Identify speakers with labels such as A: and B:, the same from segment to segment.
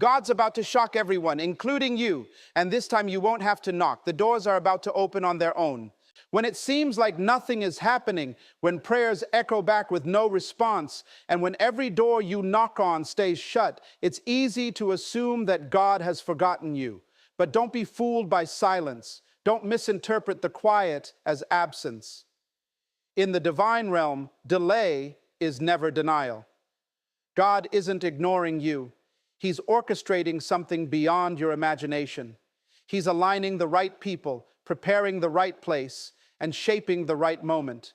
A: God's about to shock everyone, including you, and this time you won't have to knock. The doors are about to open on their own. When it seems like nothing is happening, when prayers echo back with no response, and when every door you knock on stays shut, it's easy to assume that God has forgotten you. But don't be fooled by silence. Don't misinterpret the quiet as absence. In the divine realm, delay is never denial. God isn't ignoring you. He's orchestrating something beyond your imagination. He's aligning the right people, preparing the right place, and shaping the right moment.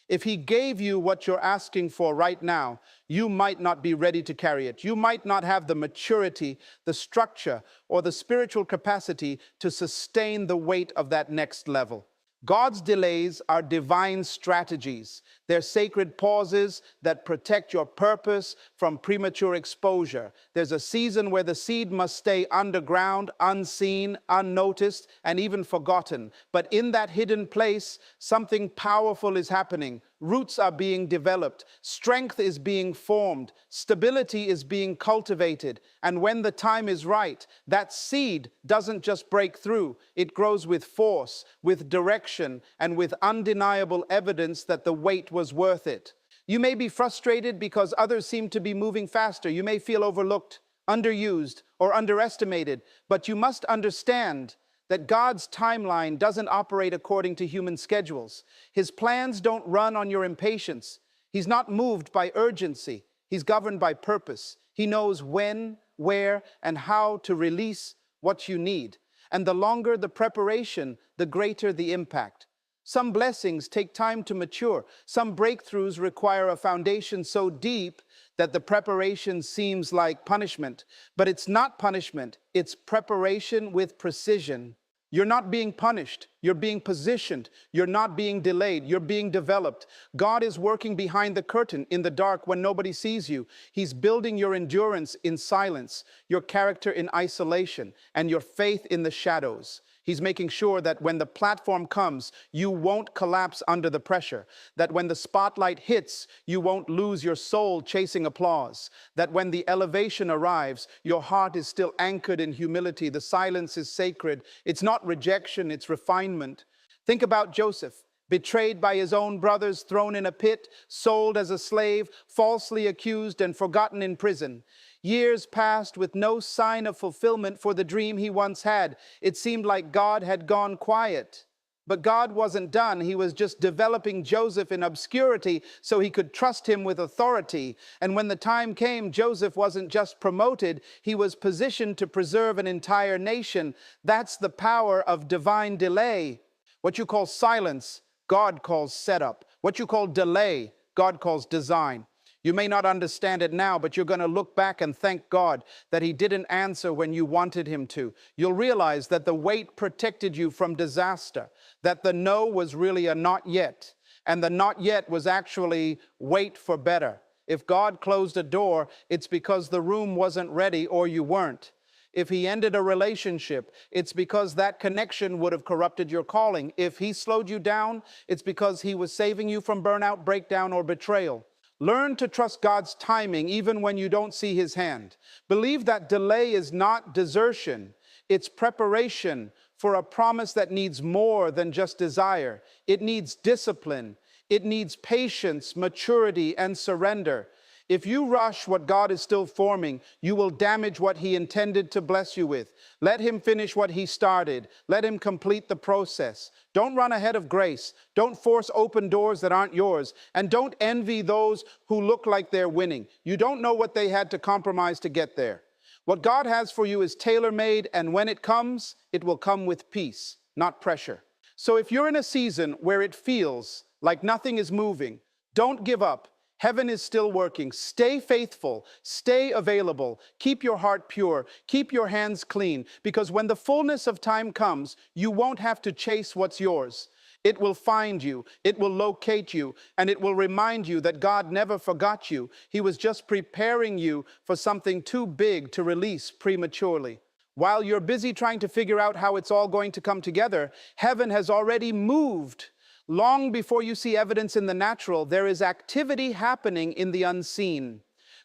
A: If He gave you what you're asking for right now, you might not be ready to carry it. You might not have the maturity, the structure, or the spiritual capacity to sustain the weight of that next level. God's delays are divine strategies. They're sacred pauses that protect your purpose from premature exposure. There's a season where the seed must stay underground, unseen, unnoticed, and even forgotten. But in that hidden place, something powerful is happening. Roots are being developed, strength is being formed, stability is being cultivated. And when the time is right, that seed doesn't just break through, it grows with force, with direction, and with undeniable evidence that the wait was worth it. You may be frustrated because others seem to be moving faster. You may feel overlooked, underused, or underestimated, but you must understand that God's timeline doesn't operate according to human schedules. His plans don't run on your impatience. He's not moved by urgency. He's governed by purpose. He knows when, where, and how to release what you need. And the longer the preparation, the greater the impact. Some blessings take time to mature. Some breakthroughs require a foundation so deep that the preparation seems like punishment. But it's not punishment. It's preparation with precision. You're not being punished. You're being positioned. You're not being delayed. You're being developed. God is working behind the curtain in the dark when nobody sees you. He's building your endurance in silence, your character in isolation, and your faith in the shadows. He's making sure that when the platform comes, you won't collapse under the pressure. That when the spotlight hits, you won't lose your soul chasing applause. That when the elevation arrives, your heart is still anchored in humility. The silence is sacred. It's not rejection, it's refinement. Think about Joseph. Betrayed by his own brothers, thrown in a pit, sold as a slave, falsely accused and forgotten in prison. Years passed with no sign of fulfillment for the dream he once had. It seemed like God had gone quiet. But God wasn't done. He was just developing Joseph in obscurity so he could trust him with authority. And when the time came, Joseph wasn't just promoted, he was positioned to preserve an entire nation. That's the power of divine delay. What you call silence, God calls setup. What you call delay, God calls design. You may not understand it now, but you're going to look back and thank God that He didn't answer when you wanted Him to. You'll realize that the wait protected you from disaster, that the no was really a not yet, and the not yet was actually wait for better. If God closed a door, it's because the room wasn't ready or you weren't. If He ended a relationship, it's because that connection would have corrupted your calling. If He slowed you down, it's because He was saving you from burnout, breakdown, or betrayal. Learn to trust God's timing even when you don't see His hand. Believe that delay is not desertion. It's preparation for a promise that needs more than just desire. It needs discipline. It needs patience, maturity, and surrender. If you rush what God is still forming, you will damage what He intended to bless you with. Let Him finish what He started. Let Him complete the process. Don't run ahead of grace. Don't force open doors that aren't yours. And don't envy those who look like they're winning. You don't know what they had to compromise to get there. What God has for you is tailor-made, and when it comes, it will come with peace, not pressure. So if you're in a season where it feels like nothing is moving, don't give up. Heaven is still working. Stay faithful. Stay available. Keep your heart pure. Keep your hands clean. Because when the fullness of time comes, you won't have to chase what's yours. It will find you. It will locate you. And it will remind you that God never forgot you. He was just preparing you for something too big to release prematurely. While you're busy trying to figure out how it's all going to come together, heaven has already moved. Long before you see evidence in the natural, there is activity happening in the unseen.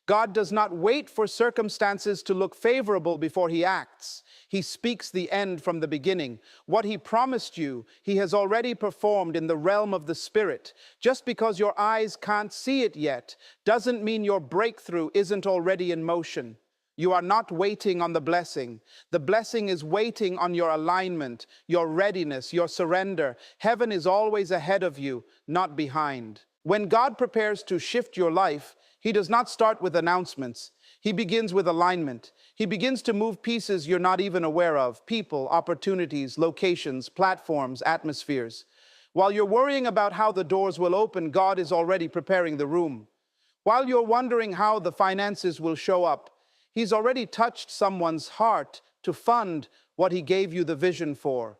A: God does not wait for circumstances to look favorable before he acts. He speaks the end from the beginning. What he promised you, he has already performed in the realm of the Spirit. Just because your eyes can't see it yet doesn't mean your breakthrough isn't already in motion. You are not waiting on the blessing. The blessing is waiting on your alignment, your readiness, your surrender. Heaven is always ahead of you, not behind. When God prepares to shift your life, he does not start with announcements. He begins with alignment. He begins to move pieces you're not even aware of: people, opportunities, locations, platforms, atmospheres. While you're worrying about how the doors will open, God is already preparing the room. While you're wondering how the finances will show up, he's already touched someone's heart to fund what he gave you the vision for.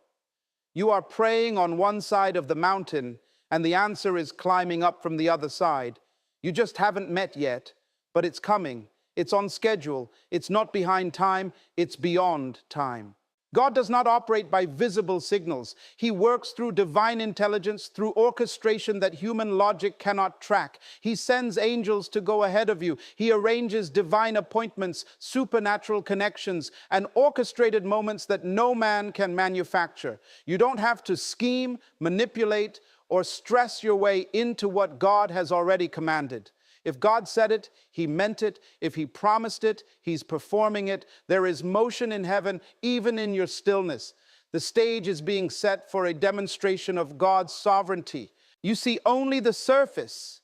A: You are praying on one side of the mountain, and the answer is climbing up from the other side. You just haven't met yet, but it's coming. It's on schedule. It's not behind time. It's beyond time. God does not operate by visible signals. He works through divine intelligence, through orchestration that human logic cannot track. He sends angels to go ahead of you. He arranges divine appointments, supernatural connections, and orchestrated moments that no man can manufacture. You don't have to scheme, manipulate, or stress your way into what God has already commanded. If God said it, he meant it. If he promised it, he's performing it. There is motion in heaven, even in your stillness. The stage is being set for a demonstration of God's sovereignty. You see only the surface,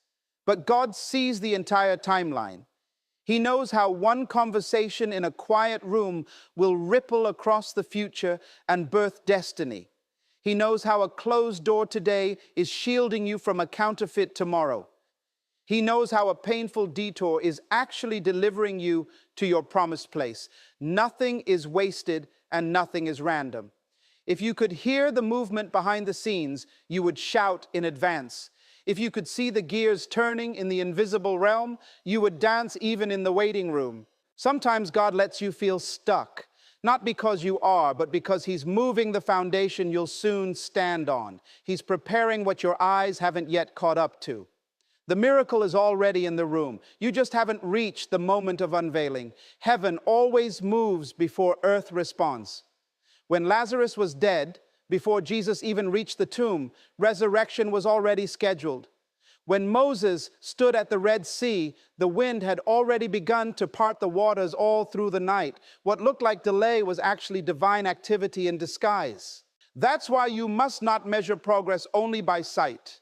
A: but God sees the entire timeline. He knows how one conversation in a quiet room will ripple across the future and birth destiny. He knows how a closed door today is shielding you from a counterfeit tomorrow. He knows how a painful detour is actually delivering you to your promised place. Nothing is wasted and nothing is random. If you could hear the movement behind the scenes, you would shout in advance. If you could see the gears turning in the invisible realm, you would dance even in the waiting room. Sometimes God lets you feel stuck. Not because you are, but because he's moving the foundation you'll soon stand on. He's preparing what your eyes haven't yet caught up to. The miracle is already in the room. You just haven't reached the moment of unveiling. Heaven always moves before earth responds. When Lazarus was dead, before Jesus even reached the tomb, resurrection was already scheduled. When Moses stood at the Red Sea, the wind had already begun to part the waters all through the night. What looked like delay was actually divine activity in disguise. That's why you must not measure progress only by sight.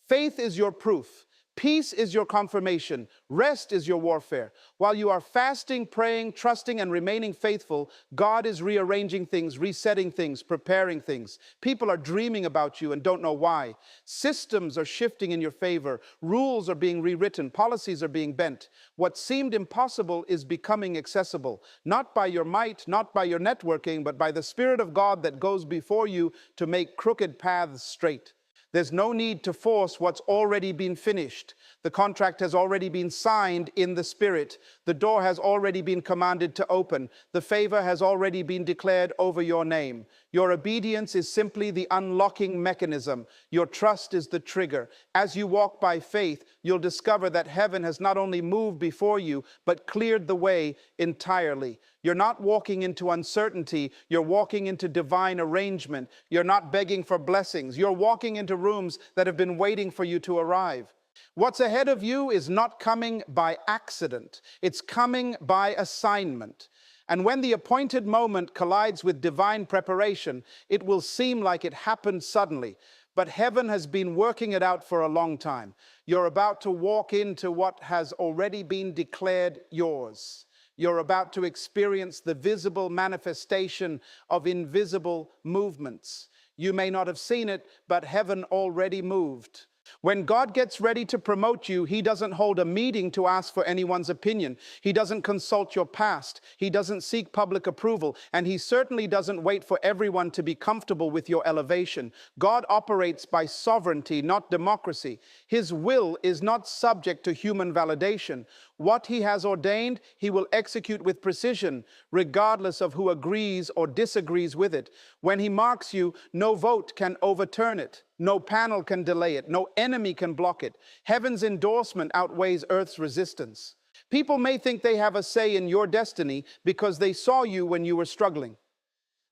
A: Faith is your proof. Peace is your confirmation. Rest is your warfare. While you are fasting, praying, trusting, and remaining faithful, God is rearranging things, resetting things, preparing things. People are dreaming about you and don't know why. Systems are shifting in your favor. Rules are being rewritten. Policies are being bent. What seemed impossible is becoming accessible, not by your might, not by your networking, but by the Spirit of God that goes before you to make crooked paths straight. There's no need to force what's already been finished. The contract has already been signed in the Spirit. The door has already been commanded to open. The favor has already been declared over your name. Your obedience is simply the unlocking mechanism. Your trust is the trigger. As you walk by faith, you'll discover that heaven has not only moved before you, but cleared the way entirely. You're not walking into uncertainty. You're walking into divine arrangement. You're not begging for blessings. You're walking into rooms that have been waiting for you to arrive. What's ahead of you is not coming by accident. It's coming by assignment. And when the appointed moment collides with divine preparation, it will seem like it happened suddenly. But heaven has been working it out for a long time. You're about to walk into what has already been declared yours. You're about to experience the visible manifestation of invisible movements. You may not have seen it, but heaven already moved. When God gets ready to promote you, he doesn't hold a meeting to ask for anyone's opinion. He doesn't consult your past. He doesn't seek public approval. And he certainly doesn't wait for everyone to be comfortable with your elevation. God operates by sovereignty, not democracy. His will is not subject to human validation. What he has ordained, he will execute with precision, regardless of who agrees or disagrees with it. When he marks you, no vote can overturn it. No panel can delay it. No enemy can block it. Heaven's endorsement outweighs earth's resistance. People may think they have a say in your destiny because they saw you when you were struggling.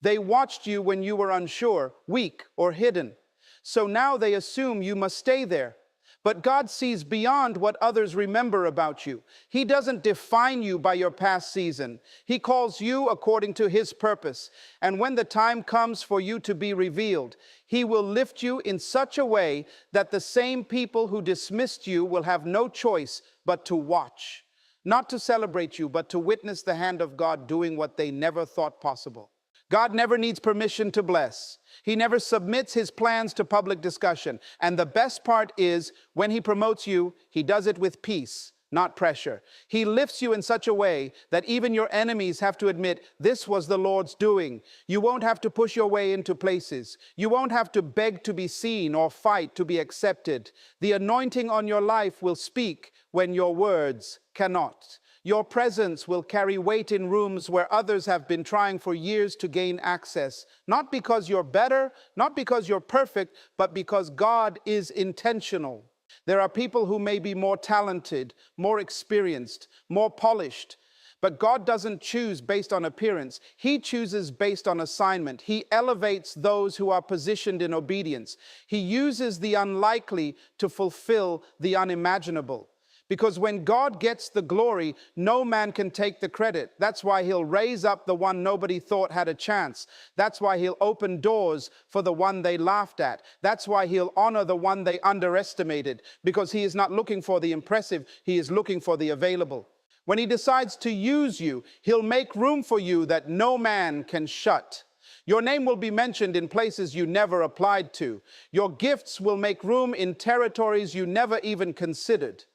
A: They watched you when you were unsure, weak, or hidden. So now they assume you must stay there. But God sees beyond what others remember about you. He doesn't define you by your past season. He calls you according to His purpose. And when the time comes for you to be revealed, He will lift you in such a way that the same people who dismissed you will have no choice but to watch. Not to celebrate you, but to witness the hand of God doing what they never thought possible. God never needs permission to bless. He never submits His plans to public discussion. And the best part is, when He promotes you, He does it with peace, not pressure. He lifts you in such a way that even your enemies have to admit, this was the Lord's doing. You won't have to push your way into places. You won't have to beg to be seen or fight to be accepted. The anointing on your life will speak when your words cannot. Your presence will carry weight in rooms where others have been trying for years to gain access. Not because you're better, not because you're perfect, but because God is intentional. There are people who may be more talented, more experienced, more polished, but God doesn't choose based on appearance. He chooses based on assignment. He elevates those who are positioned in obedience. He uses the unlikely to fulfill the unimaginable. Because when God gets the glory, no man can take the credit. That's why He'll raise up the one nobody thought had a chance. That's why He'll open doors for the one they laughed at. That's why He'll honor the one they underestimated. Because He is not looking for the impressive, He is looking for the available. When He decides to use you, He'll make room for you that no man can shut. Your name will be mentioned in places you never applied to. Your gifts will make room in territories you never even considered.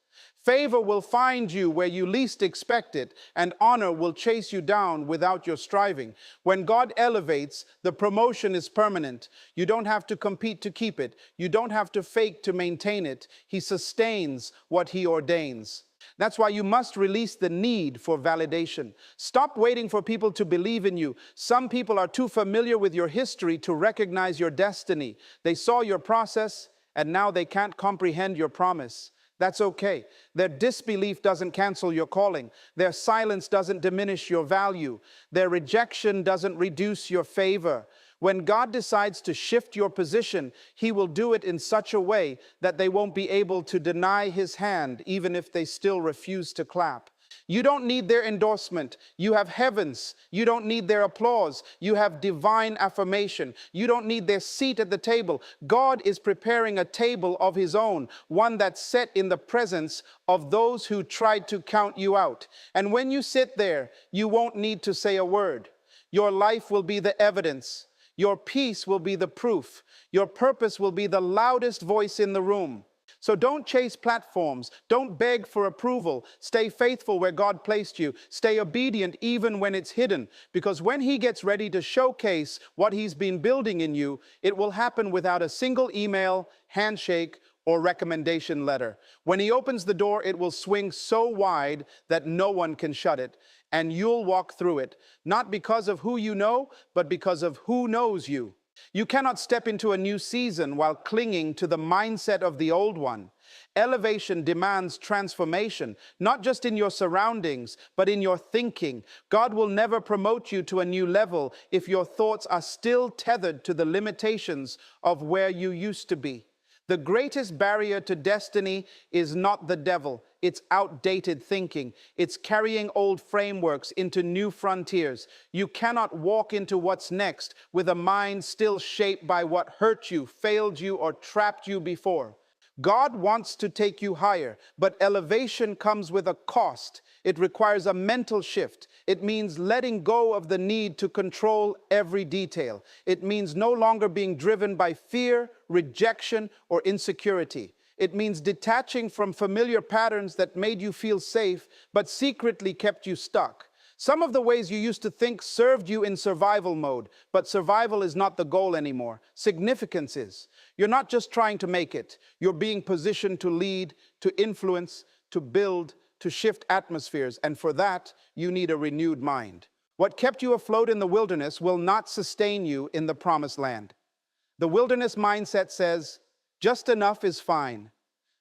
A: Favor will find you where you least expect it, and honor will chase you down without your striving. When God elevates, the promotion is permanent. You don't have to compete to keep it. You don't have to fake to maintain it. He sustains what He ordains. That's why you must release the need for validation. Stop waiting for people to believe in you. Some people are too familiar with your history to recognize your destiny. They saw your process, and now they can't comprehend your promise. That's okay. Their disbelief doesn't cancel your calling. Their silence doesn't diminish your value. Their rejection doesn't reduce your favor. When God decides to shift your position, He will do it in such a way that they won't be able to deny His hand, even if they still refuse to clap. You don't need their endorsement. You have heavens. You don't need their applause. You have divine affirmation. You don't need their seat at the table. God is preparing a table of His own, one that's set in the presence of those who tried to count you out. And when you sit there, you won't need to say a word. Your life will be the evidence. Your peace will be the proof. Your purpose will be the loudest voice in the room. So don't chase platforms. Don't beg for approval. Stay faithful where God placed you. Stay obedient even when it's hidden. Because when He gets ready to showcase what He's been building in you, it will happen without a single email, handshake, or recommendation letter. When He opens the door, it will swing so wide that no one can shut it. And you'll walk through it, not because of who you know, but because of who knows you. You cannot step into a new season while clinging to the mindset of the old one. Elevation demands transformation, not just in your surroundings, but in your thinking. God will never promote you to a new level if your thoughts are still tethered to the limitations of where you used to be. The greatest barrier to destiny is not the devil. It's outdated thinking. It's carrying old frameworks into new frontiers. You cannot walk into what's next with a mind still shaped by what hurt you, failed you, or trapped you before. God wants to take you higher, but elevation comes with a cost. It requires a mental shift. It means letting go of the need to control every detail. It means no longer being driven by fear, rejection, or insecurity. It means detaching from familiar patterns that made you feel safe, but secretly kept you stuck. Some of the ways you used to think served you in survival mode, but survival is not the goal anymore. Significance is. You're not just trying to make it. You're being positioned to lead, to influence, to build, to shift atmospheres, and for that, you need a renewed mind. What kept you afloat in the wilderness will not sustain you in the promised land. The wilderness mindset says, just enough is fine.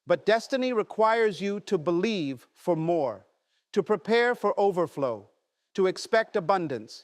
A: But destiny requires you to believe for more, to prepare for overflow, to expect abundance.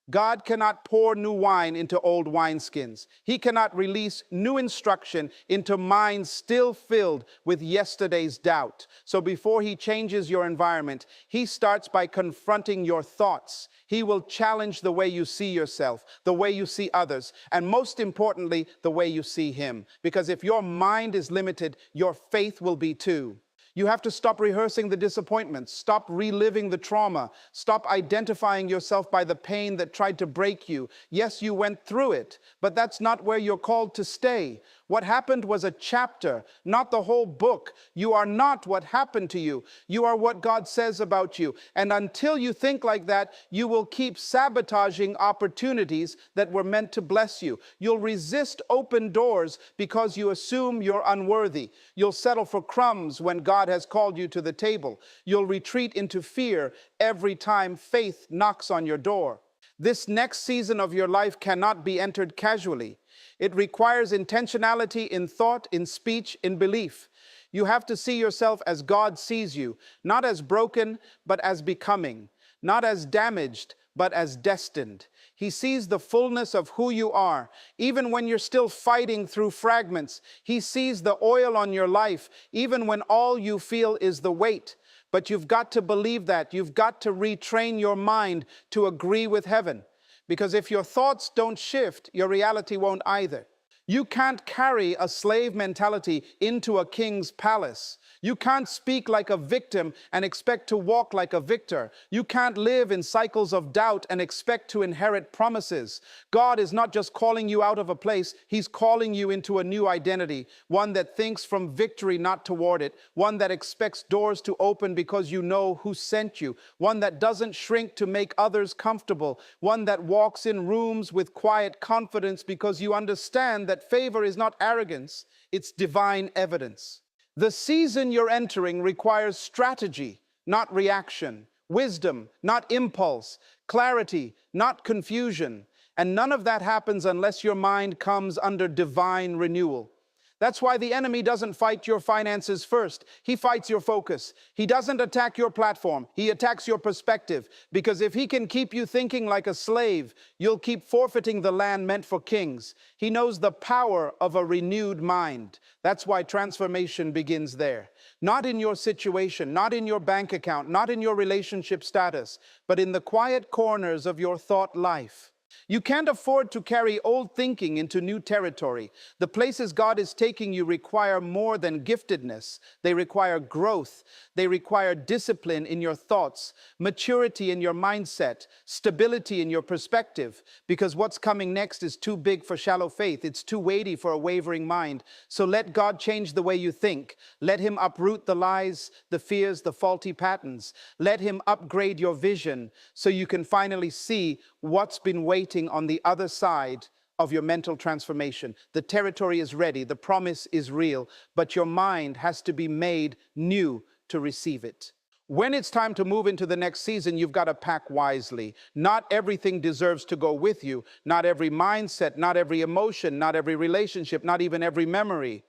A: God cannot pour new wine into old wineskins. He cannot release new instruction into minds still filled with yesterday's doubt. So before He changes your environment, He starts by confronting your thoughts. He will challenge the way you see yourself, the way you see others, and most importantly, the way you see Him. Because if your mind is limited, your faith will be too. You have to stop rehearsing the disappointments, stop reliving the trauma, stop identifying yourself by the pain that tried to break you. Yes, you went through it, but that's not where you're called to stay. What happened was a chapter, not the whole book. You are not what happened to you. You are what God says about you. And until you think like that, you will keep sabotaging opportunities that were meant to bless you. You'll resist open doors because you assume you're unworthy. You'll settle for crumbs when God has called you to the table. You'll retreat into fear every time faith knocks on your door. This next season of your life cannot be entered casually. It requires intentionality in thought, in speech, in belief. You have to see yourself as God sees you, not as broken, but as becoming, not as damaged, but as destined. He sees the fullness of who you are, even when you're still fighting through fragments. He sees the oil on your life, even when all you feel is the weight. But you've got to believe that. You've got to retrain your mind to agree with heaven. Because if your thoughts don't shift, your reality won't either. You can't carry a slave mentality into a king's palace. You can't speak like a victim and expect to walk like a victor. You can't live in cycles of doubt and expect to inherit promises. God is not just calling you out of a place, He's calling you into a new identity, one that thinks from victory, not toward it, one that expects doors to open because you know who sent you, one that doesn't shrink to make others comfortable, one that walks in rooms with quiet confidence because you understand that favor is not arrogance, it's divine evidence. The season you're entering requires strategy, not reaction, wisdom, not impulse, clarity, not confusion. And none of that happens unless your mind comes under divine renewal. That's why the enemy doesn't fight your finances first. He fights your focus. He doesn't attack your platform. He attacks your perspective. Because if he can keep you thinking like a slave, you'll keep forfeiting the land meant for kings. He knows the power of a renewed mind. That's why transformation begins there. Not in your situation, not in your bank account, not in your relationship status, but in the quiet corners of your thought life. You can't afford to carry old thinking into new territory. The places God is taking you require more than giftedness. They require growth. They require discipline in your thoughts, maturity in your mindset, stability in your perspective. Because what's coming next is too big for shallow faith. It's too weighty for a wavering mind. So let God change the way you think. Let Him uproot the lies, the fears, the faulty patterns. Let Him upgrade your vision so you can finally see what's been waiting on the other side of your mental transformation. The territory is ready, the promise is real, but your mind has to be made new to receive it. When it's time to move into the next season, you've got to pack wisely. Not everything deserves to go with you. Not every mindset, not every emotion, not every relationship, not even every memory.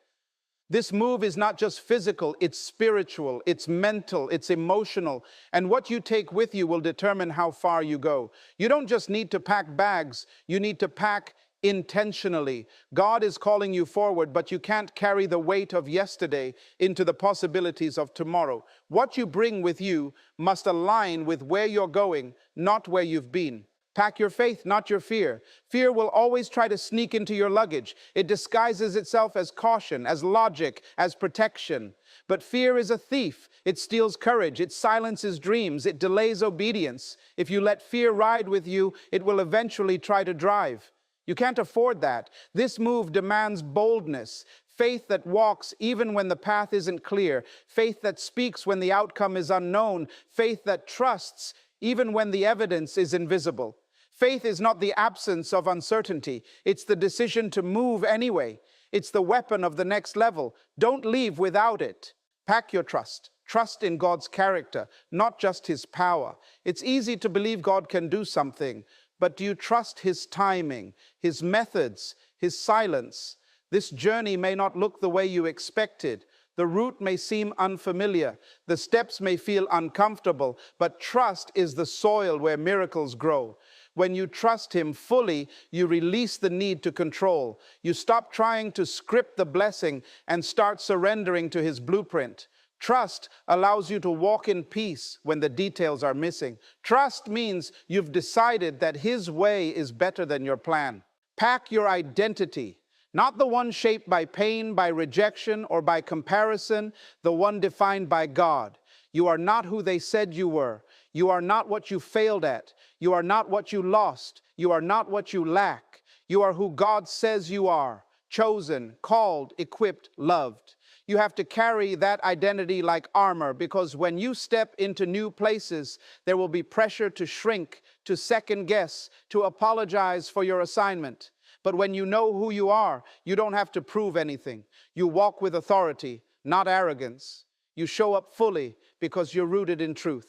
A: This move is not just physical, it's spiritual, it's mental, it's emotional. And what you take with you will determine how far you go. You don't just need to pack bags, you need to pack intentionally. God is calling you forward, but you can't carry the weight of yesterday into the possibilities of tomorrow. What you bring with you must align with where you're going, not where you've been. Pack your faith, not your fear. Fear will always try to sneak into your luggage. It disguises itself as caution, as logic, as protection. But fear is a thief. It steals courage. It silences dreams. It delays obedience. If you let fear ride with you, it will eventually try to drive. You can't afford that. This move demands boldness. Faith that walks even when the path isn't clear. Faith that speaks when the outcome is unknown. Faith that trusts even when the evidence is invisible. Faith is not the absence of uncertainty. It's the decision to move anyway. It's the weapon of the next level. Don't leave without it. Pack your trust. Trust in God's character, not just His power. It's easy to believe God can do something, but do you trust His timing, His methods, His silence? This journey may not look the way you expected. The route may seem unfamiliar. The steps may feel uncomfortable, but trust is the soil where miracles grow. When you trust Him fully, you release the need to control. You stop trying to script the blessing and start surrendering to His blueprint. Trust allows you to walk in peace when the details are missing. Trust means you've decided that His way is better than your plan. Pack your identity, not the one shaped by pain, by rejection, or by comparison, the one defined by God. You are not who they said you were. You are not what you failed at. You are not what you lost. You are not what you lack. You are who God says you are, chosen, called, equipped, loved. You have to carry that identity like armor, because when you step into new places, there will be pressure to shrink, to second guess, to apologize for your assignment. But when you know who you are, you don't have to prove anything. You walk with authority, not arrogance. You show up fully because you're rooted in truth.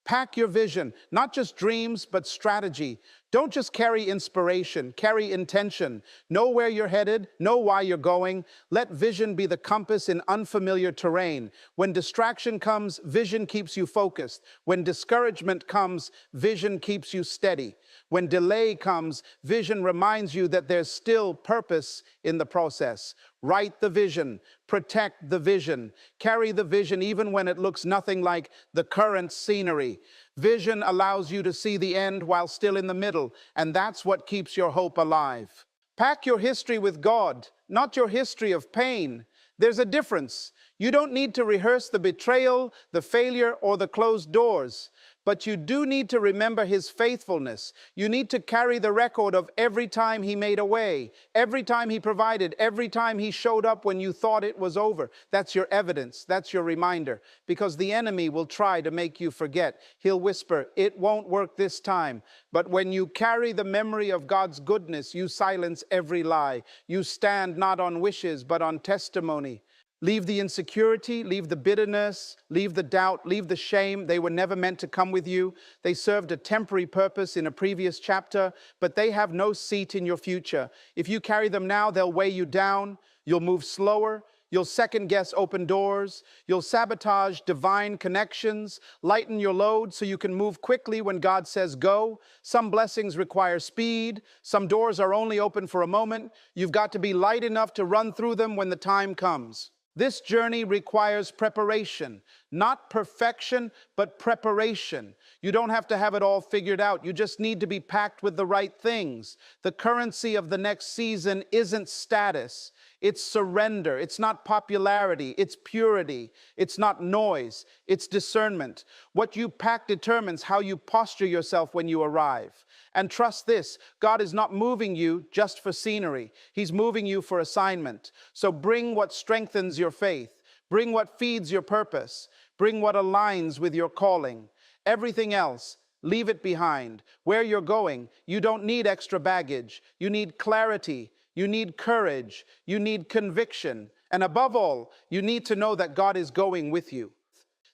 A: Pack your vision, not just dreams, but strategy. Don't just carry inspiration, carry intention. Know where you're headed, know why you're going. Let vision be the compass in unfamiliar terrain. When distraction comes, vision keeps you focused. When discouragement comes, vision keeps you steady. When delay comes, vision reminds you that there's still purpose in the process. Write the vision, protect the vision, carry the vision even when it looks nothing like the current scenery. Vision allows you to see the end while still in the middle, and that's what keeps your hope alive. Pack your history with God, not your history of pain. There's a difference. You don't need to rehearse the betrayal, the failure, or the closed doors. But you do need to remember His faithfulness. You need to carry the record of every time He made a way, every time He provided, every time He showed up when you thought it was over. That's your evidence. That's your reminder. Because the enemy will try to make you forget. He'll whisper, "It won't work this time." But when you carry the memory of God's goodness, you silence every lie. You stand not on wishes, but on testimony. Leave the insecurity, leave the bitterness, leave the doubt, leave the shame. They were never meant to come with you. They served a temporary purpose in a previous chapter, but they have no seat in your future. If you carry them now, they'll weigh you down. You'll move slower. You'll second guess open doors. You'll sabotage divine connections. Lighten your load so you can move quickly when God says go. Some blessings require speed. Some doors are only open for a moment. You've got to be light enough to run through them when the time comes. This journey requires preparation, not perfection, but preparation. You don't have to have it all figured out. You just need to be packed with the right things. The currency of the next season isn't status. It's surrender. It's not popularity. It's purity. It's not noise. It's discernment. What you pack determines how you posture yourself when you arrive. And trust this, God is not moving you just for scenery. He's moving you for assignment. So bring what strengthens your faith. Bring what feeds your purpose. Bring what aligns with your calling. Everything else, leave it behind. Where you're going, you don't need extra baggage. You need clarity. You need courage. You need conviction. And above all, you need to know that God is going with you.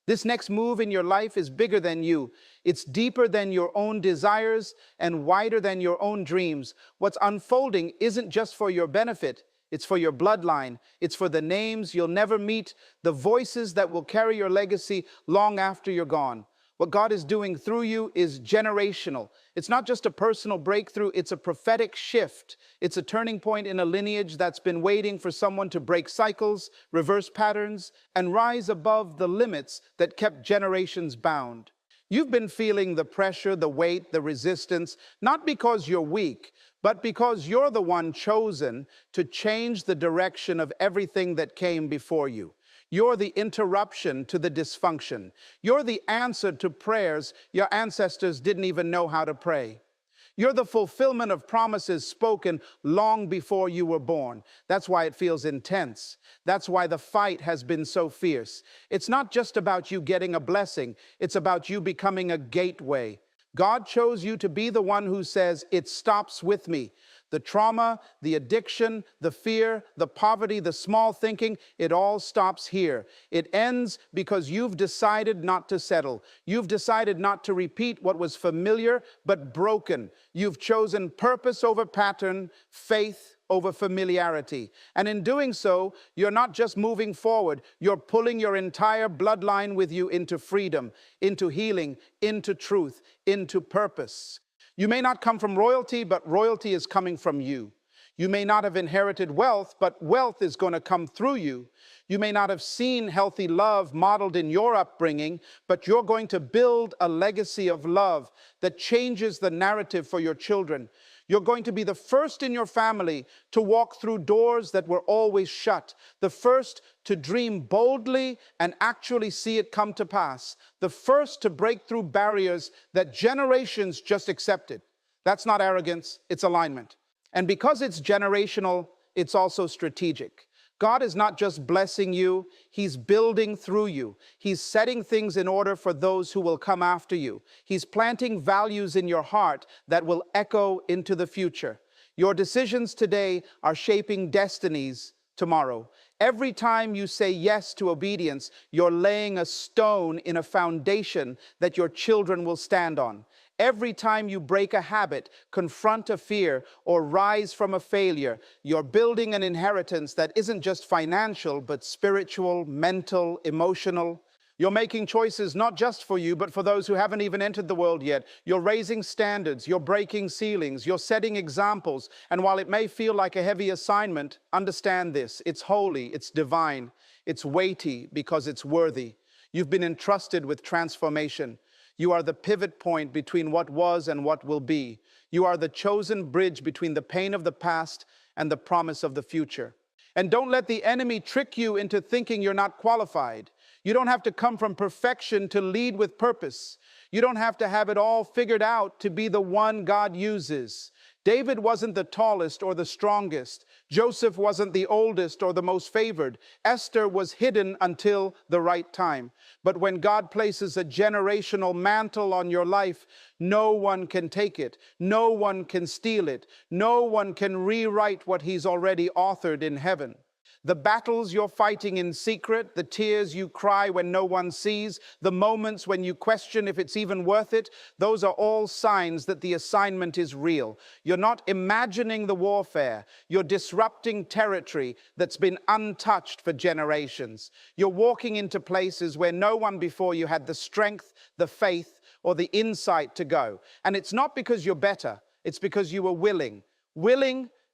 A: This next move in your life is bigger than you. It's deeper than your own desires and wider than your own dreams. What's unfolding isn't just for your benefit. It's for your bloodline. It's for the names you'll never meet, the voices that will carry your legacy long after you're gone. What God is doing through you is generational. It's not just a personal breakthrough, it's a prophetic shift. It's a turning point in a lineage that's been waiting for someone to break cycles, reverse patterns, and rise above the limits that kept generations bound. You've been feeling the pressure, the weight, the resistance, not because you're weak, but because you're the one chosen to change the direction of everything that came before you. You're the interruption to the dysfunction. You're the answer to prayers your ancestors didn't even know how to pray. You're the fulfillment of promises spoken long before you were born. That's why it feels intense. That's why the fight has been so fierce. It's not just about you getting a blessing. It's about you becoming a gateway. God chose you to be the one who says, "It stops with me." The trauma, the addiction, the fear, the poverty, the small thinking, it all stops here. It ends because you've decided not to settle. You've decided not to repeat what was familiar but broken. You've chosen purpose over pattern, faith over familiarity. And in doing so, you're not just moving forward, you're pulling your entire bloodline with you into freedom, into healing, into truth, into purpose. You may not come from royalty, but royalty is coming from you. You may not have inherited wealth, but wealth is going to come through you. You may not have seen healthy love modeled in your upbringing, but you're going to build a legacy of love that changes the narrative for your children. You're going to be the first in your family to walk through doors that were always shut, the first to dream boldly and actually see it come to pass, the first to break through barriers that generations just accepted. That's not arrogance, it's alignment. And because it's generational, it's also strategic. God is not just blessing you, He's building through you. He's setting things in order for those who will come after you. He's planting values in your heart that will echo into the future. Your decisions today are shaping destinies tomorrow. Every time you say yes to obedience, you're laying a stone in a foundation that your children will stand on. Every time you break a habit, confront a fear, or rise from a failure, you're building an inheritance that isn't just financial, but spiritual, mental, emotional. You're making choices not just for you, but for those who haven't even entered the world yet. You're raising standards, you're breaking ceilings, you're setting examples. And while it may feel like a heavy assignment, understand this: it's holy, it's divine, it's weighty because it's worthy. You've been entrusted with transformation. You are the pivot point between what was and what will be. You are the chosen bridge between the pain of the past and the promise of the future. And don't let the enemy trick you into thinking you're not qualified. You don't have to come from perfection to lead with purpose. You don't have to have it all figured out to be the one God uses. David wasn't the tallest or the strongest. Joseph wasn't the oldest or the most favored. Esther was hidden until the right time. But when God places a generational mantle on your life, no one can take it. No one can steal it. No one can rewrite what He's already authored in heaven. The battles you're fighting in secret, the tears you cry when no one sees, the moments when you question if it's even worth it, those are all signs that the assignment is real. You're not imagining the warfare. You're disrupting territory that's been untouched for generations. You're walking into places where no one before you had the strength, the faith, or the insight to go. And it's not because you're better. It's because you were willing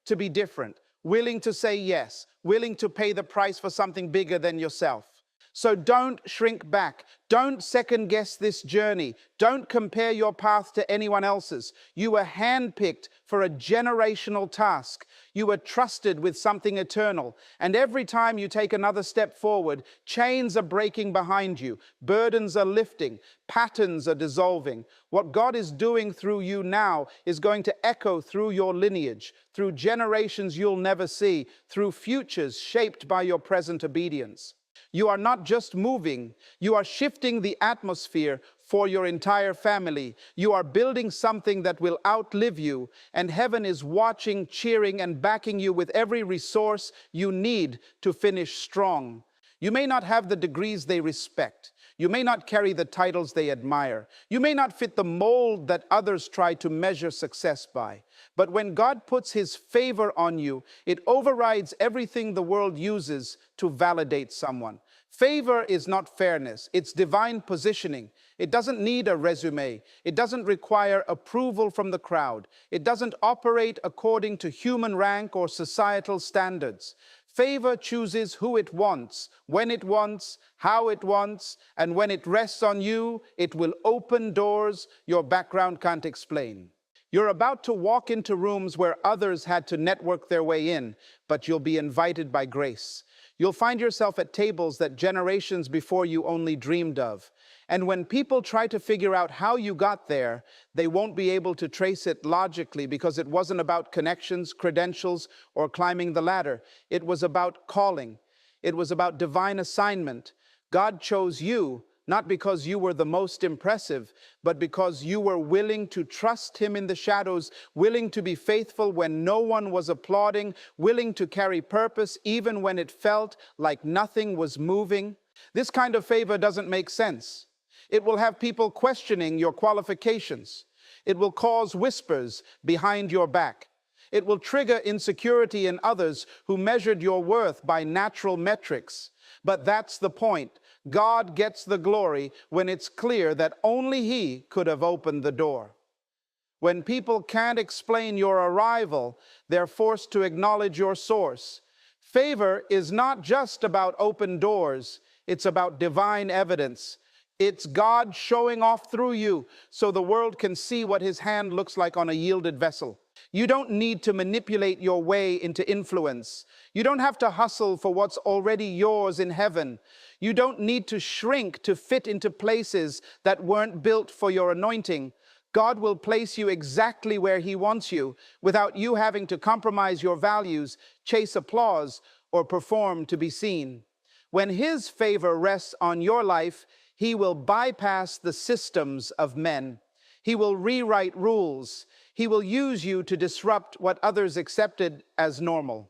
A: to be different. Willing to say yes, willing to pay the price for something bigger than yourself. So don't shrink back. Don't second guess this journey. Don't compare your path to anyone else's. You were handpicked for a generational task. You were trusted with something eternal. And every time you take another step forward, chains are breaking behind you. Burdens are lifting. Patterns are dissolving. What God is doing through you now is going to echo through your lineage, through generations you'll never see, through futures shaped by your present obedience. You are not just moving, you are shifting the atmosphere for your entire family. You are building something that will outlive you, and heaven is watching, cheering, and backing you with every resource you need to finish strong. You may not have the degrees they respect. You may not carry the titles they admire. You may not fit the mold that others try to measure success by. But when God puts His favor on you, it overrides everything the world uses to validate someone. Favor is not fairness, it's divine positioning. It doesn't need a resume. It doesn't require approval from the crowd. It doesn't operate according to human rank or societal standards. Favor chooses who it wants, when it wants, how it wants, and when it rests on you, it will open doors your background can't explain. You're about to walk into rooms where others had to network their way in, but you'll be invited by grace. You'll find yourself at tables that generations before you only dreamed of. And when people try to figure out how you got there, they won't be able to trace it logically because it wasn't about connections, credentials, or climbing the ladder. It was about calling. It was about divine assignment. God chose you, not because you were the most impressive, but because you were willing to trust Him in the shadows, willing to be faithful when no one was applauding, willing to carry purpose even when it felt like nothing was moving. This kind of favor doesn't make sense. It will have people questioning your qualifications. It will cause whispers behind your back. It will trigger insecurity in others who measured your worth by natural metrics. But that's the point. God gets the glory when it's clear that only He could have opened the door. When people can't explain your arrival, they're forced to acknowledge your source. Favor is not just about open doors, it's about divine evidence. It's God showing off through you so the world can see what His hand looks like on a yielded vessel. You don't need to manipulate your way into influence. You don't have to hustle for what's already yours in heaven. You don't need to shrink to fit into places that weren't built for your anointing. God will place you exactly where He wants you without you having to compromise your values, chase applause, or perform to be seen. When His favor rests on your life, He will bypass the systems of men. He will rewrite rules. He will use you to disrupt what others accepted as normal.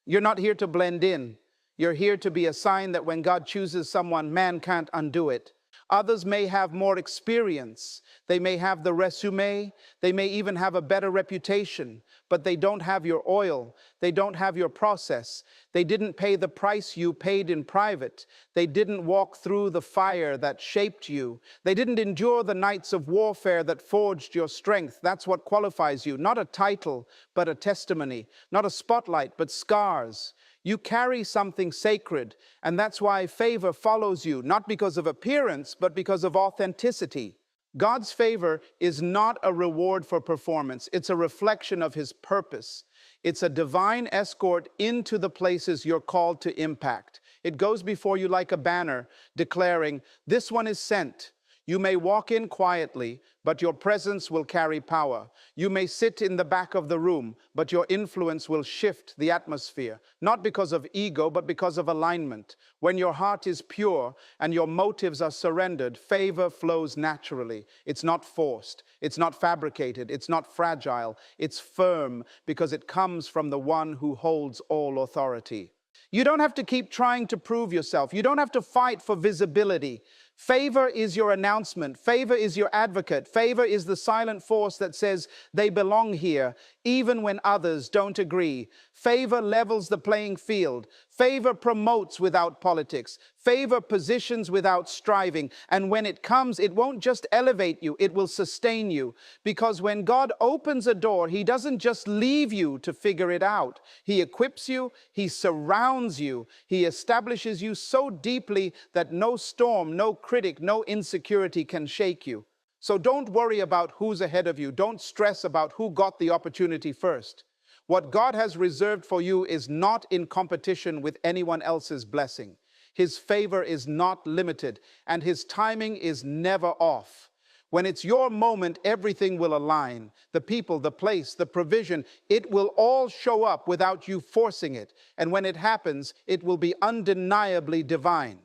A: You're not here to blend in. You're here to be a sign that when God chooses someone, man can't undo it. Others may have more experience. They may have the resume. They may even have a better reputation, but they don't have your oil. They don't have your process. They didn't pay the price you paid in private. They didn't walk through the fire that shaped you. They didn't endure the nights of warfare that forged your strength. That's what qualifies you. Not a title, but a testimony. Not a spotlight, but scars. You carry something sacred, and that's why favor follows you, not because of appearance, but because of authenticity. God's favor is not a reward for performance. It's a reflection of His purpose. It's a divine escort into the places you're called to impact. It goes before you like a banner declaring, "This one is sent." You may walk in quietly, but your presence will carry power. You may sit in the back of the room, but your influence will shift the atmosphere, not because of ego, but because of alignment. When your heart is pure and your motives are surrendered, favor flows naturally. It's not forced. It's not fabricated. It's not fragile. It's firm because it comes from the one who holds all authority. You don't have to keep trying to prove yourself. You don't have to fight for visibility. Favor is your announcement. Favor is your advocate. Favor is the silent force that says they belong here, even when others don't agree. Favor levels the playing field. Favor promotes without politics. Favor positions without striving. And when it comes, it won't just elevate you, it will sustain you. Because when God opens a door, He doesn't just leave you to figure it out. He equips you, He surrounds you, He establishes you so deeply that no storm, no critic, no insecurity can shake you. So don't worry about who's ahead of you. Don't stress about who got the opportunity first. What God has reserved for you is not in competition with anyone else's blessing. His favor is not limited, and His timing is never off. When it's your moment, everything will align. The people, the place, the provision, it will all show up without you forcing it. And when it happens, it will be undeniably divine.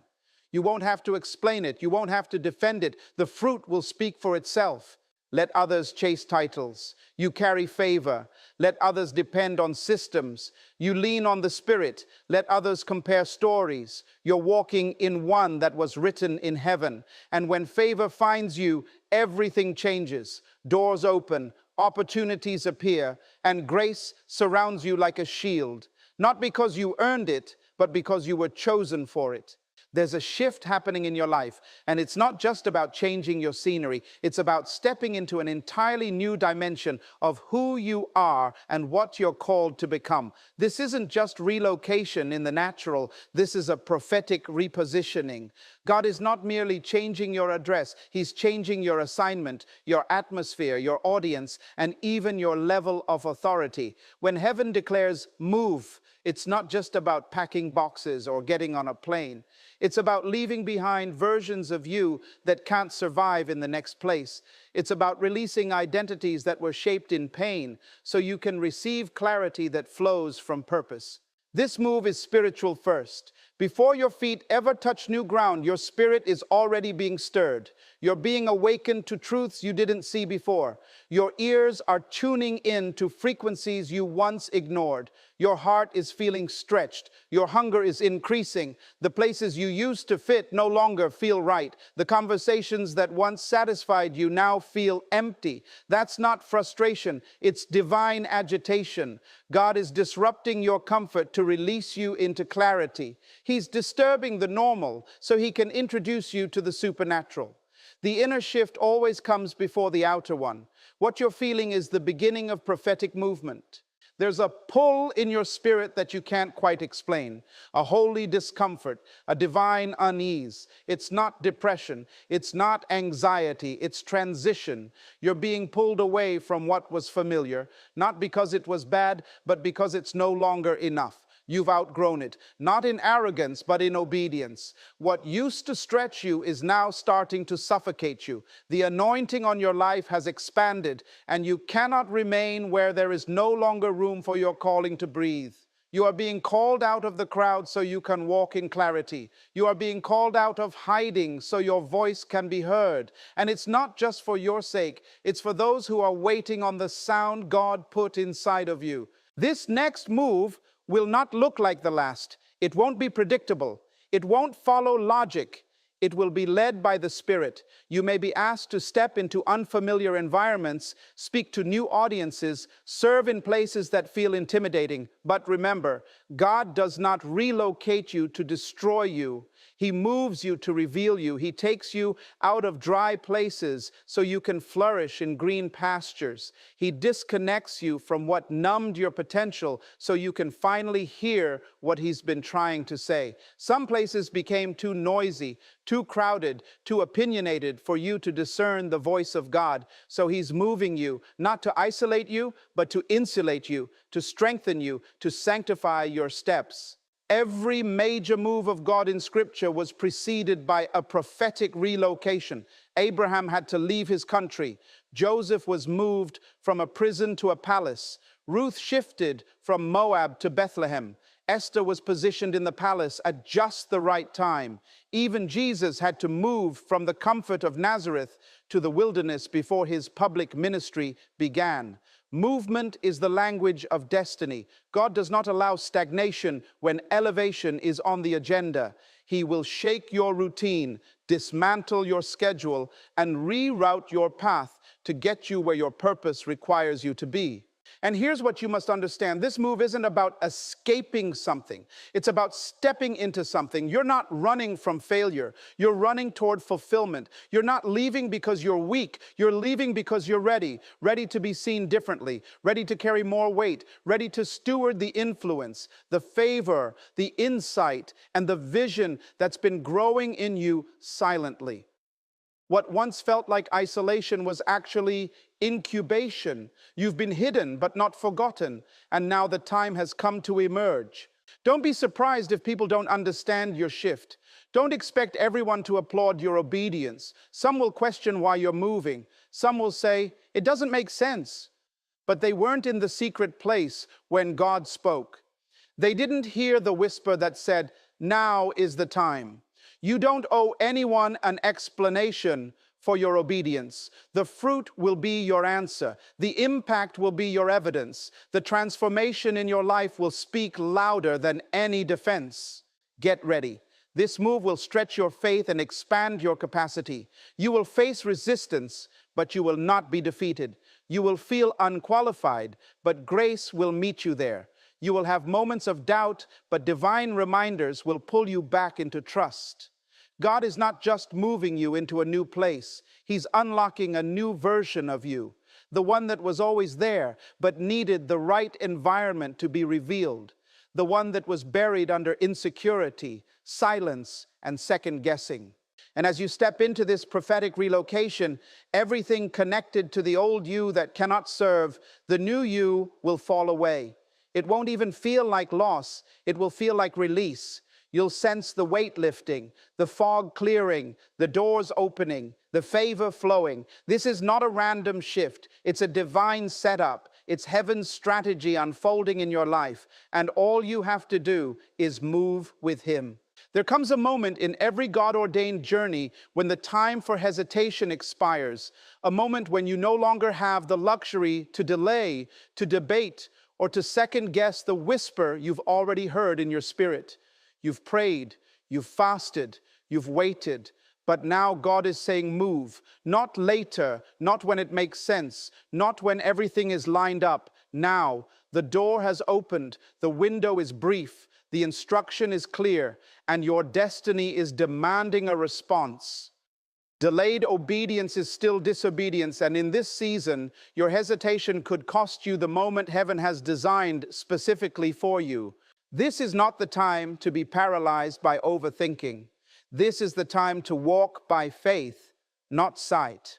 A: You won't have to explain it. You won't have to defend it. The fruit will speak for itself. Let others chase titles. You carry favor. Let others depend on systems. You lean on the Spirit. Let others compare stories. You're walking in one that was written in heaven. And when favor finds you, everything changes. Doors open, opportunities appear, and grace surrounds you like a shield. Not because you earned it, but because you were chosen for it. There's a shift happening in your life, and it's not just about changing your scenery. It's about stepping into an entirely new dimension of who you are and what you're called to become. This isn't just relocation in the natural. This is a prophetic repositioning. God is not merely changing your address. He's changing your assignment, your atmosphere, your audience, and even your level of authority. When heaven declares move, it's not just about packing boxes or getting on a plane. It's about leaving behind versions of you that can't survive in the next place. It's about releasing identities that were shaped in pain so you can receive clarity that flows from purpose. This move is spiritual first. Before your feet ever touch new ground, your spirit is already being stirred. You're being awakened to truths you didn't see before. Your ears are tuning in to frequencies you once ignored. Your heart is feeling stretched. Your hunger is increasing. The places you used to fit no longer feel right. The conversations that once satisfied you now feel empty. That's not frustration, it's divine agitation. God is disrupting your comfort to release you into clarity. He's disturbing the normal so he can introduce you to the supernatural. The inner shift always comes before the outer one. What you're feeling is the beginning of prophetic movement. There's a pull in your spirit that you can't quite explain, a holy discomfort, a divine unease. It's not depression, it's not anxiety, it's transition. You're being pulled away from what was familiar, not because it was bad, but because it's no longer enough. You've outgrown it, not in arrogance, but in obedience. What used to stretch you is now starting to suffocate you. The anointing on your life has expanded, and you cannot remain where there is no longer room for your calling to breathe. You are being called out of the crowd so you can walk in clarity. You are being called out of hiding so your voice can be heard. And it's not just for your sake, it's for those who are waiting on the sound God put inside of you. This next move will not look like the last. It won't be predictable. It won't follow logic. It will be led by the Spirit. You may be asked to step into unfamiliar environments, speak to new audiences, serve in places that feel intimidating. But remember, God does not relocate you to destroy you. He moves you to reveal you. He takes you out of dry places so you can flourish in green pastures. He disconnects you from what numbed your potential so you can finally hear what He's been trying to say. Some places became too noisy, too crowded, too opinionated for you to discern the voice of God. So He's moving you, not to isolate you, but to insulate you, to strengthen you, to sanctify your steps. Every major move of God in Scripture was preceded by a prophetic relocation. Abraham had to leave his country. Joseph was moved from a prison to a palace. Ruth shifted from Moab to Bethlehem. Esther was positioned in the palace at just the right time. Even Jesus had to move from the comfort of Nazareth to the wilderness before his public ministry began. Movement is the language of destiny. God does not allow stagnation when elevation is on the agenda. He will shake your routine, dismantle your schedule, and reroute your path to get you where your purpose requires you to be. And here's what you must understand. This move isn't about escaping something. It's about stepping into something. You're not running from failure. You're running toward fulfillment. You're not leaving because you're weak. You're leaving because you're ready to be seen differently, ready to carry more weight, ready to steward the influence, the favor, the insight, and the vision that's been growing in you silently. What once felt like isolation was actually incubation. You've been hidden but not forgotten, and now the time has come to emerge. Don't be surprised if people don't understand your shift. Don't expect everyone to applaud your obedience. Some will question why you're moving. Some will say, it doesn't make sense. But they weren't in the secret place when God spoke. They didn't hear the whisper that said, now is the time. You don't owe anyone an explanation for your obedience. The fruit will be your answer. The impact will be your evidence. The transformation in your life will speak louder than any defense. Get ready. This move will stretch your faith and expand your capacity. You will face resistance, but you will not be defeated. You will feel unqualified, but grace will meet you there. You will have moments of doubt, but divine reminders will pull you back into trust. God is not just moving you into a new place. He's unlocking a new version of you, the one that was always there, but needed the right environment to be revealed, the one that was buried under insecurity, silence, and second guessing. And as you step into this prophetic relocation, everything connected to the old you that cannot serve, the new you will fall away. It won't even feel like loss. It will feel like release. You'll sense the weight lifting, the fog clearing, the doors opening, the favor flowing. This is not a random shift. It's a divine setup. It's heaven's strategy unfolding in your life. And all you have to do is move with Him. There comes a moment in every God-ordained journey when the time for hesitation expires, a moment when you no longer have the luxury to delay, to debate, or to second-guess the whisper you've already heard in your spirit. You've prayed, you've fasted, you've waited, but now God is saying move, not later, not when it makes sense, not when everything is lined up. Now, the door has opened, the window is brief, the instruction is clear, and your destiny is demanding a response. Delayed obedience is still disobedience, and in this season, your hesitation could cost you the moment heaven has designed specifically for you. This is not the time to be paralyzed by overthinking. This is the time to walk by faith, not sight.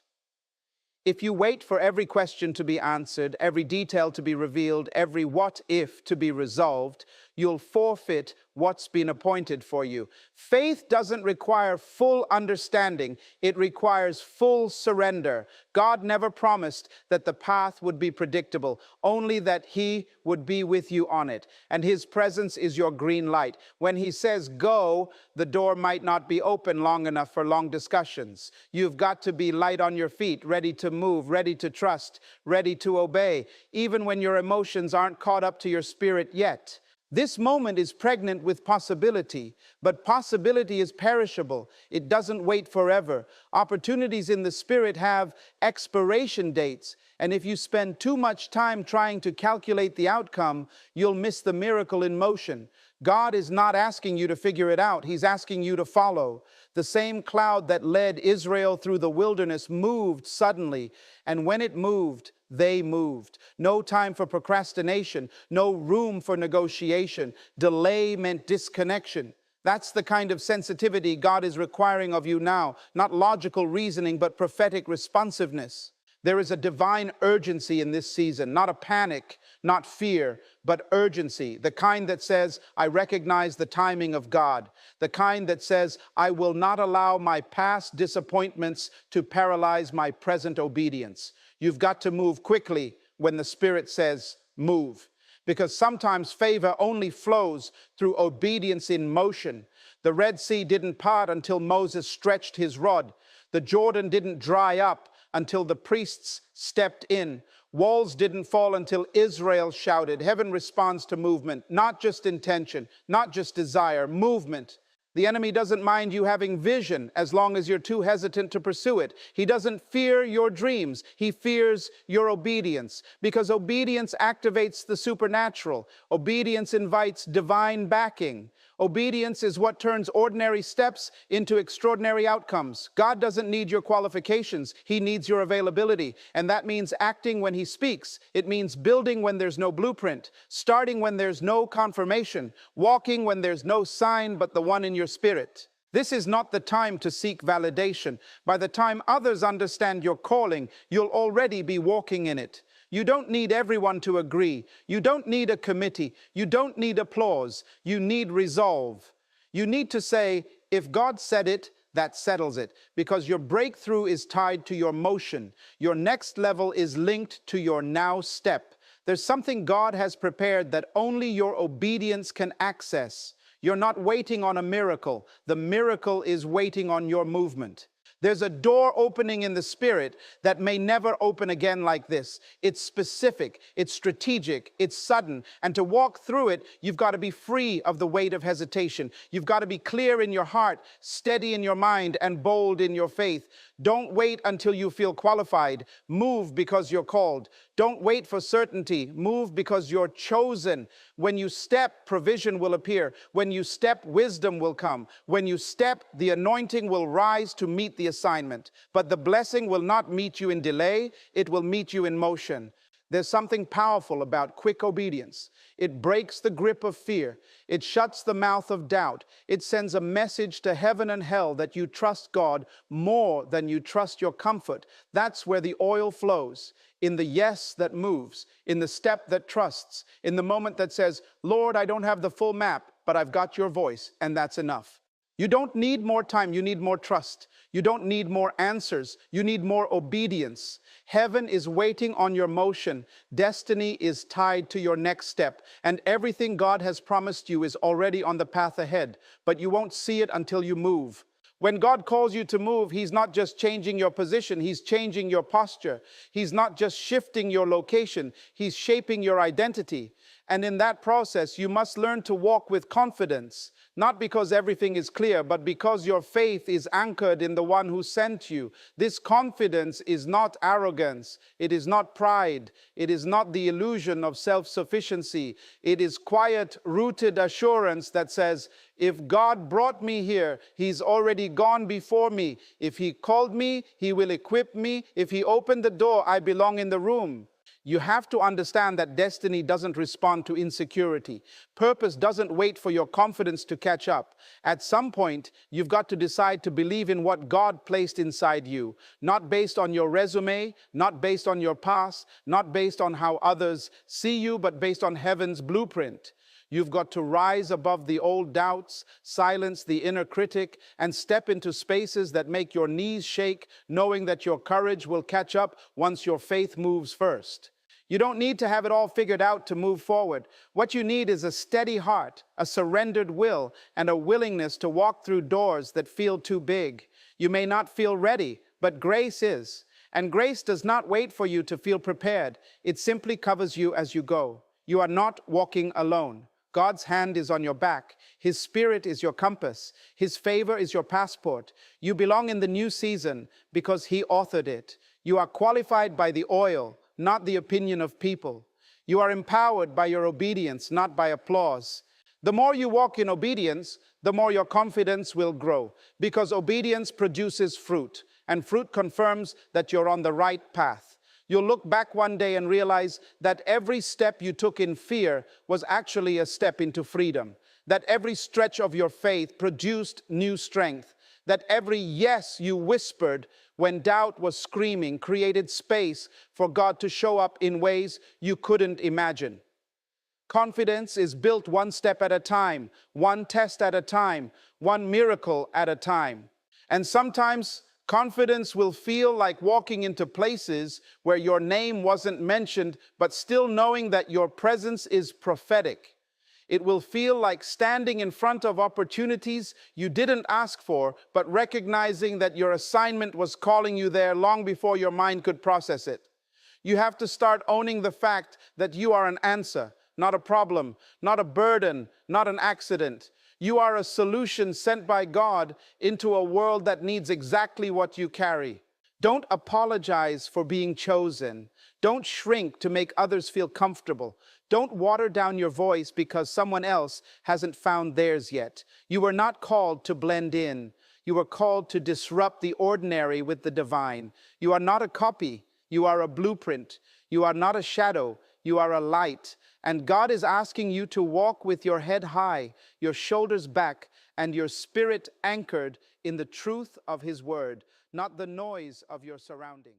A: If you wait for every question to be answered, every detail to be revealed, every what if to be resolved, you'll forfeit what's been appointed for you. Faith doesn't require full understanding. It requires full surrender. God never promised that the path would be predictable, only that He would be with you on it. And His presence is your green light. When He says go, the door might not be open long enough for long discussions. You've got to be light on your feet, ready to move, ready to trust, ready to obey, even when your emotions aren't caught up to your spirit yet. This moment is pregnant with possibility, but possibility is perishable. It doesn't wait forever. Opportunities in the Spirit have expiration dates, and if you spend too much time trying to calculate the outcome, you'll miss the miracle in motion. God is not asking you to figure it out. He's asking you to follow. The same cloud that led Israel through the wilderness moved suddenly, and when it moved, they moved. No time for procrastination, no room for negotiation. Delay meant disconnection. That's the kind of sensitivity God is requiring of you now, not logical reasoning, but prophetic responsiveness. There is a divine urgency in this season, not a panic, not fear, but urgency, the kind that says, I recognize the timing of God, the kind that says, I will not allow my past disappointments to paralyze my present obedience. You've got to move quickly when the Spirit says move, because sometimes favor only flows through obedience in motion. The Red Sea didn't part until Moses stretched his rod. The Jordan didn't dry up until the priests stepped in. Walls didn't fall until Israel shouted. Heaven responds to movement, not just intention, not just desire, movement. The enemy doesn't mind you having vision as long as you're too hesitant to pursue it. He doesn't fear your dreams. He fears your obedience, because obedience activates the supernatural. Obedience invites divine backing. Obedience is what turns ordinary steps into extraordinary outcomes. God doesn't need your qualifications. He needs your availability. And that means acting when He speaks. It means building when there's no blueprint, starting when there's no confirmation, walking when there's no sign but the one in your spirit. This is not the time to seek validation. By the time others understand your calling, you'll already be walking in it. You don't need everyone to agree. You don't need a committee. You don't need applause. You need resolve. You need to say, if God said it, that settles it, because your breakthrough is tied to your motion. Your next level is linked to your now step. There's something God has prepared that only your obedience can access. You're not waiting on a miracle. The miracle is waiting on your movement. There's a door opening in the Spirit that may never open again like this. It's specific, it's strategic, it's sudden. And to walk through it, you've got to be free of the weight of hesitation. You've got to be clear in your heart, steady in your mind, and bold in your faith. Don't wait until you feel qualified. Move because you're called. Don't wait for certainty. Move because you're chosen. When you step, provision will appear. When you step, wisdom will come. When you step, the anointing will rise to meet the assignment. But the blessing will not meet you in delay. It will meet you in motion. There's something powerful about quick obedience. It breaks the grip of fear. It shuts the mouth of doubt. It sends a message to heaven and hell that you trust God more than you trust your comfort. That's where the oil flows, in the yes that moves, in the step that trusts, in the moment that says, Lord, I don't have the full map, but I've got your voice, and that's enough. You don't need more time, you need more trust. You don't need more answers, you need more obedience. Heaven is waiting on your motion. Destiny is tied to your next step, and everything God has promised you is already on the path ahead, but you won't see it until you move. When God calls you to move, He's not just changing your position, He's changing your posture. He's not just shifting your location, He's shaping your identity. And in that process, you must learn to walk with confidence, not because everything is clear, but because your faith is anchored in the one who sent you. This confidence is not arrogance, it is not pride, it is not the illusion of self-sufficiency. It is quiet, rooted assurance that says, if God brought me here, He's already gone before me. If He called me, He will equip me. If He opened the door, I belong in the room. You have to understand that destiny doesn't respond to insecurity. Purpose doesn't wait for your confidence to catch up. At some point, you've got to decide to believe in what God placed inside you, not based on your resume, not based on your past, not based on how others see you, but based on heaven's blueprint. You've got to rise above the old doubts, silence the inner critic, and step into spaces that make your knees shake, knowing that your courage will catch up once your faith moves first. You don't need to have it all figured out to move forward. What you need is a steady heart, a surrendered will, and a willingness to walk through doors that feel too big. You may not feel ready, but grace is. And grace does not wait for you to feel prepared. It simply covers you as you go. You are not walking alone. God's hand is on your back. His Spirit is your compass. His favor is your passport. You belong in the new season because He authored it. You are qualified by the oil, not the opinion of people. You are empowered by your obedience, not by applause. The more you walk in obedience, the more your confidence will grow, because obedience produces fruit, and fruit confirms that you're on the right path. You'll look back one day and realize that every step you took in fear was actually a step into freedom, that every stretch of your faith produced new strength, that every yes you whispered when doubt was screaming created space for God to show up in ways you couldn't imagine. Confidence is built one step at a time, one test at a time, one miracle at a time. And sometimes confidence will feel like walking into places where your name wasn't mentioned, but still knowing that your presence is prophetic. It will feel like standing in front of opportunities you didn't ask for, but recognizing that your assignment was calling you there long before your mind could process it. You have to start owning the fact that you are an answer, not a problem, not a burden, not an accident. You are a solution sent by God into a world that needs exactly what you carry. Don't apologize for being chosen. Don't shrink to make others feel comfortable. Don't water down your voice because someone else hasn't found theirs yet. You were not called to blend in. You were called to disrupt the ordinary with the divine. You are not a copy. You are a blueprint. You are not a shadow. You are a light. And God is asking you to walk with your head high, your shoulders back, and your spirit anchored in the truth of His word, not the noise of your surroundings.